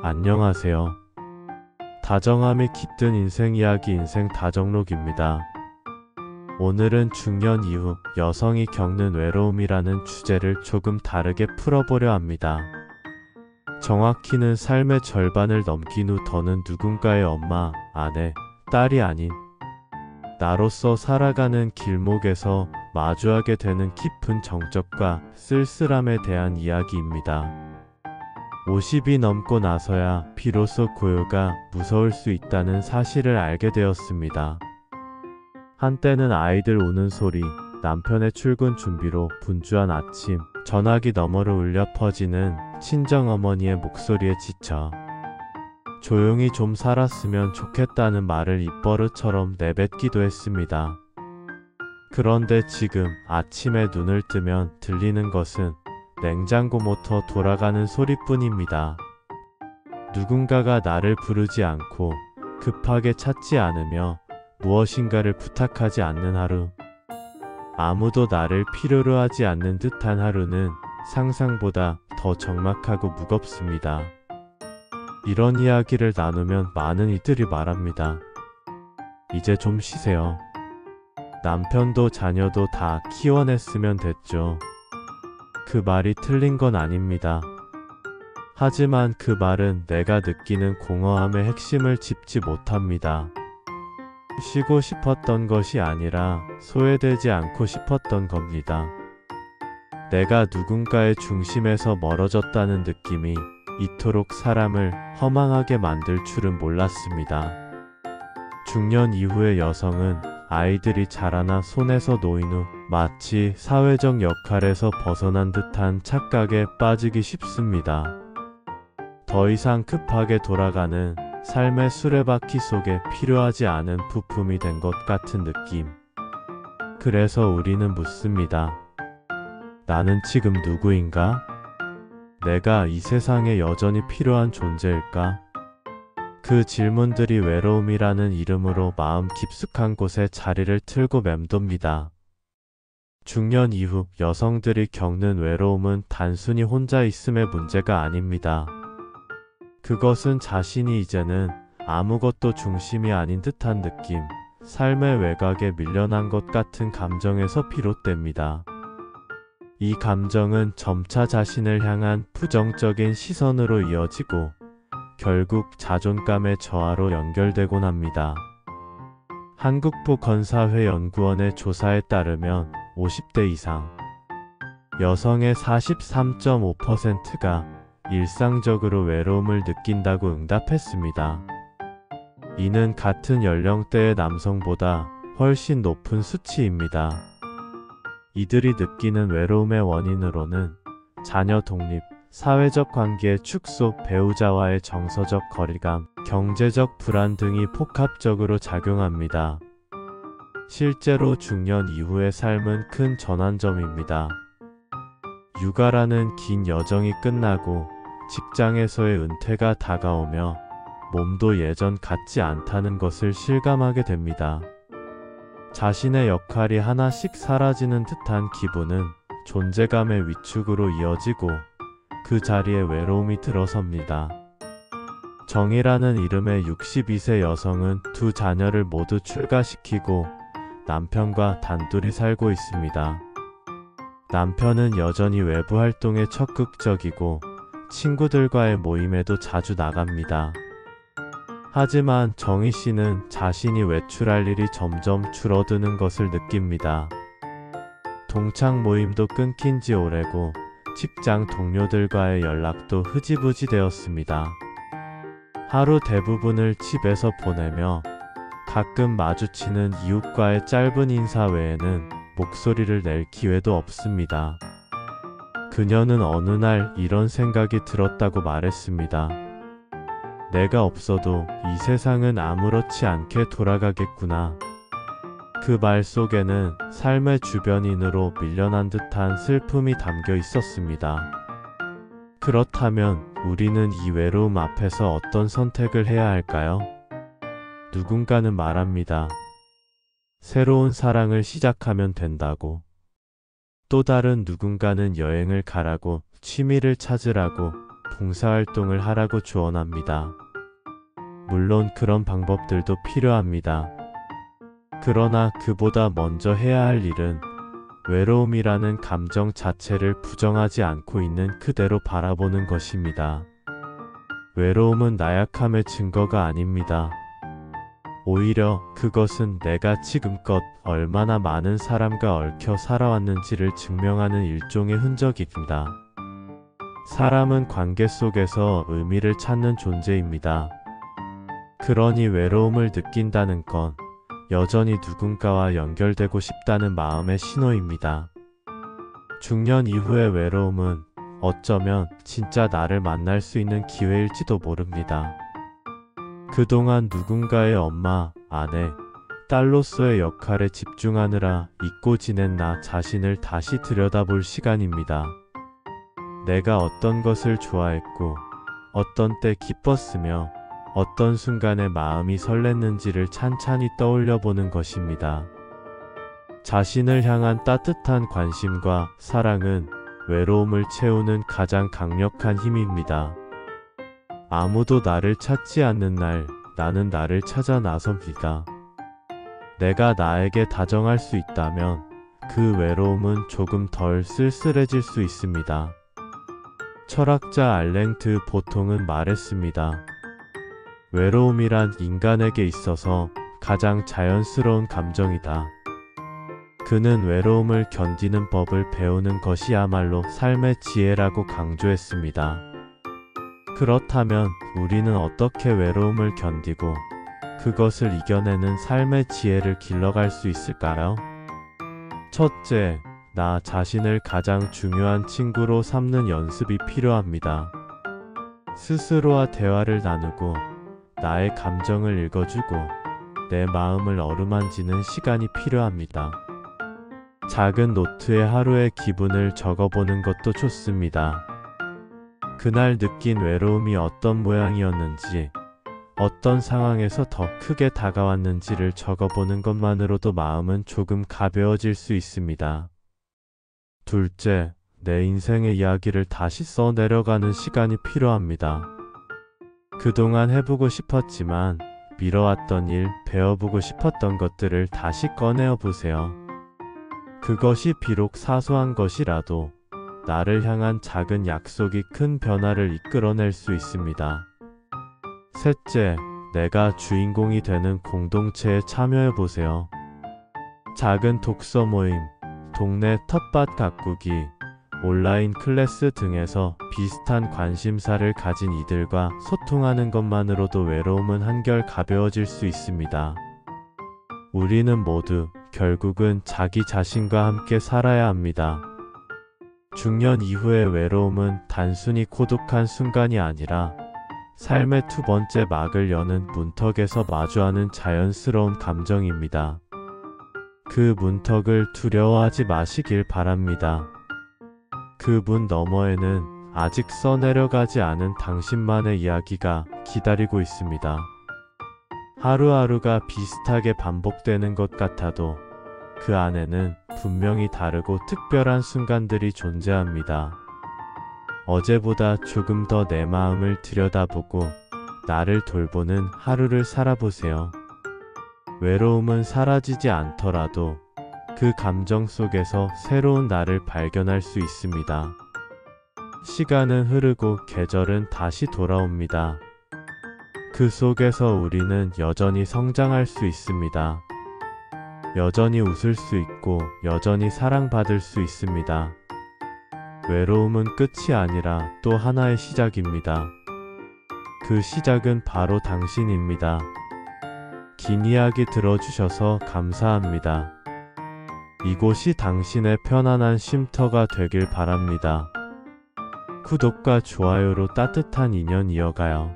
안녕하세요. 다정함이 깃든 인생 이야기 인생 다정록입니다. 오늘은 중년 이후 여성이 겪는 외로움이라는 주제를 조금 다르게 풀어보려 합니다. 정확히는 삶의 절반을 넘긴 후 더는 누군가의 엄마, 아내, 딸이 아닌 나로서 살아가는 길목에서 마주하게 되는 깊은 정적과 쓸쓸함에 대한 이야기입니다. 50이 넘고 나서야 비로소 고요가 무서울 수 있다는 사실을 알게 되었습니다. 한때는 아이들 우는 소리, 남편의 출근 준비로 분주한 아침, 전화기 너머로 울려 퍼지는 친정어머니의 목소리에 지쳐 조용히 좀 살았으면 좋겠다는 말을 입버릇처럼 내뱉기도 했습니다. 그런데 지금 아침에 눈을 뜨면 들리는 것은 냉장고 모터 돌아가는 소리뿐입니다. 누군가가 나를 부르지 않고 급하게 찾지 않으며 무엇인가를 부탁하지 않는 하루. 아무도 나를 필요로 하지 않는 듯한 하루는 상상보다 더 적막하고 무겁습니다. 이런 이야기를 나누면 많은 이들이 말합니다. 이제 좀 쉬세요. 남편도 자녀도 다 키워냈으면 됐죠. 그 말이 틀린 건 아닙니다. 하지만 그 말은 내가 느끼는 공허함의 핵심을 짚지 못합니다. 쉬고 싶었던 것이 아니라 소외되지 않고 싶었던 겁니다. 내가 누군가의 중심에서 멀어졌다는 느낌이 이토록 사람을 허망하게 만들 줄은 몰랐습니다. 중년 이후의 여성은 아이들이 자라나 손에서 놓인 후 마치 사회적 역할에서 벗어난 듯한 착각에 빠지기 쉽습니다. 더 이상 급하게 돌아가는 삶의 수레바퀴 속에 필요하지 않은 부품이 된 것 같은 느낌. 그래서 우리는 묻습니다. 나는 지금 누구인가? 내가 이 세상에 여전히 필요한 존재일까? 그 질문들이 외로움이라는 이름으로 마음 깊숙한 곳에 자리를 틀고 맴돕니다. 중년 이후 여성들이 겪는 외로움은 단순히 혼자 있음의 문제가 아닙니다. 그것은 자신이 이제는 아무것도 중심이 아닌 듯한 느낌, 삶의 외곽에 밀려난 것 같은 감정에서 비롯됩니다. 이 감정은 점차 자신을 향한 부정적인 시선으로 이어지고 결국 자존감의 저하로 연결되곤 합니다. 한국보건사회연구원의 조사에 따르면 50대 이상 여성의 43.5%가 일상적으로 외로움을 느낀다고 응답했습니다. 이는 같은 연령대의 남성보다 훨씬 높은 수치입니다. 이들이 느끼는 외로움의 원인으로는 자녀 독립, 사회적 관계의 축소, 배우자와의 정서적 거리감, 경제적 불안 등이 복합적으로 작용합니다. 실제로 중년 이후의 삶은 큰 전환점입니다. 육아라는 긴 여정이 끝나고 직장에서의 은퇴가 다가오며 몸도 예전 같지 않다는 것을 실감하게 됩니다. 자신의 역할이 하나씩 사라지는 듯한 기분은 존재감의 위축으로 이어지고 그 자리에 외로움이 들어섭니다. 정이라는 이름의 62세 여성은 두 자녀를 모두 출가시키고 남편과 단둘이 살고 있습니다. 남편은 여전히 외부 활동에 적극적이고 친구들과의 모임에도 자주 나갑니다. 하지만 정희 씨는 자신이 외출할 일이 점점 줄어드는 것을 느낍니다. 동창 모임도 끊긴 지 오래고 직장 동료들과의 연락도 흐지부지 되었습니다. 하루 대부분을 집에서 보내며 가끔 마주치는 이웃과의 짧은 인사 외에는 목소리를 낼 기회도 없습니다. 그녀는 어느 날 이런 생각이 들었다고 말했습니다. 내가 없어도 이 세상은 아무렇지 않게 돌아가겠구나. 그 말 속에는 삶의 주변인으로 밀려난 듯한 슬픔이 담겨 있었습니다. 그렇다면 우리는 이 외로움 앞에서 어떤 선택을 해야 할까요? 누군가는 말합니다. 새로운 사랑을 시작하면 된다고. 또 다른 누군가는 여행을 가라고, 취미를 찾으라고, 봉사활동을 하라고 조언합니다. 물론 그런 방법들도 필요합니다. 그러나 그보다 먼저 해야 할 일은 외로움이라는 감정 자체를 부정하지 않고 있는 그대로 바라보는 것입니다. 외로움은 나약함의 증거가 아닙니다. 오히려 그것은 내가 지금껏 얼마나 많은 사람과 얽혀 살아왔는지를 증명하는 일종의 흔적입니다. 사람은 관계 속에서 의미를 찾는 존재입니다. 그러니 외로움을 느낀다는 건 여전히 누군가와 연결되고 싶다는 마음의 신호입니다. 중년 이후의 외로움은 어쩌면 진짜 나를 만날 수 있는 기회일지도 모릅니다. 그동안 누군가의 엄마, 아내, 딸로서의 역할에 집중하느라 잊고 지낸 나 자신을 다시 들여다볼 시간입니다. 내가 어떤 것을 좋아했고, 어떤 때 기뻤으며, 어떤 순간에 마음이 설렜는지를 찬찬히 떠올려 보는 것입니다. 자신을 향한 따뜻한 관심과 사랑은 외로움을 채우는 가장 강력한 힘입니다. 아무도 나를 찾지 않는 날, 나는 나를 찾아 나섭니다. 내가 나에게 다정할 수 있다면 그 외로움은 조금 덜 쓸쓸해질 수 있습니다. 철학자 알랭 드 보통은 말했습니다. 외로움이란 인간에게 있어서 가장 자연스러운 감정이다. 그는 외로움을 견디는 법을 배우는 것이야말로 삶의 지혜라고 강조했습니다. 그렇다면 우리는 어떻게 외로움을 견디고 그것을 이겨내는 삶의 지혜를 길러갈 수 있을까요? 첫째, 나 자신을 가장 중요한 친구로 삼는 연습이 필요합니다. 스스로와 대화를 나누고 나의 감정을 읽어주고 내 마음을 어루만지는 시간이 필요합니다. 작은 노트에 하루의 기분을 적어보는 것도 좋습니다. 그날 느낀 외로움이 어떤 모양이었는지, 어떤 상황에서 더 크게 다가왔는지를 적어보는 것만으로도 마음은 조금 가벼워질 수 있습니다. 둘째, 내 인생의 이야기를 다시 써내려가는 시간이 필요합니다. 그동안 해보고 싶었지만 미뤄왔던 일, 배워보고 싶었던 것들을 다시 꺼내어 보세요. 그것이 비록 사소한 것이라도 나를 향한 작은 약속이 큰 변화를 이끌어낼 수 있습니다. 셋째, 내가 주인공이 되는 공동체에 참여해 보세요. 작은 독서 모임, 동네 텃밭 가꾸기, 온라인 클래스 등에서 비슷한 관심사를 가진 이들과 소통하는 것만으로도 외로움은 한결 가벼워질 수 있습니다. 우리는 모두 결국은 자기 자신과 함께 살아야 합니다. 중년 이후의 외로움은 단순히 고독한 순간이 아니라 삶의 두 번째 막을 여는 문턱에서 마주하는 자연스러운 감정입니다. 그 문턱을 두려워하지 마시길 바랍니다. 그 문 너머에는 아직 써내려가지 않은 당신만의 이야기가 기다리고 있습니다. 하루하루가 비슷하게 반복되는 것 같아도 그 안에는 분명히 다르고 특별한 순간들이 존재합니다. 어제보다 조금 더 내 마음을 들여다보고 나를 돌보는 하루를 살아보세요. 외로움은 사라지지 않더라도 그 감정 속에서 새로운 나를 발견할 수 있습니다. 시간은 흐르고 계절은 다시 돌아옵니다. 그 속에서 우리는 여전히 성장할 수 있습니다. 여전히 웃을 수 있고 여전히 사랑받을 수 있습니다. 외로움은 끝이 아니라 또 하나의 시작입니다. 그 시작은 바로 당신입니다. 긴 이야기 들어주셔서 감사합니다. 이곳이 당신의 편안한 쉼터가 되길 바랍니다. 구독과 좋아요로 따뜻한 인연 이어가요.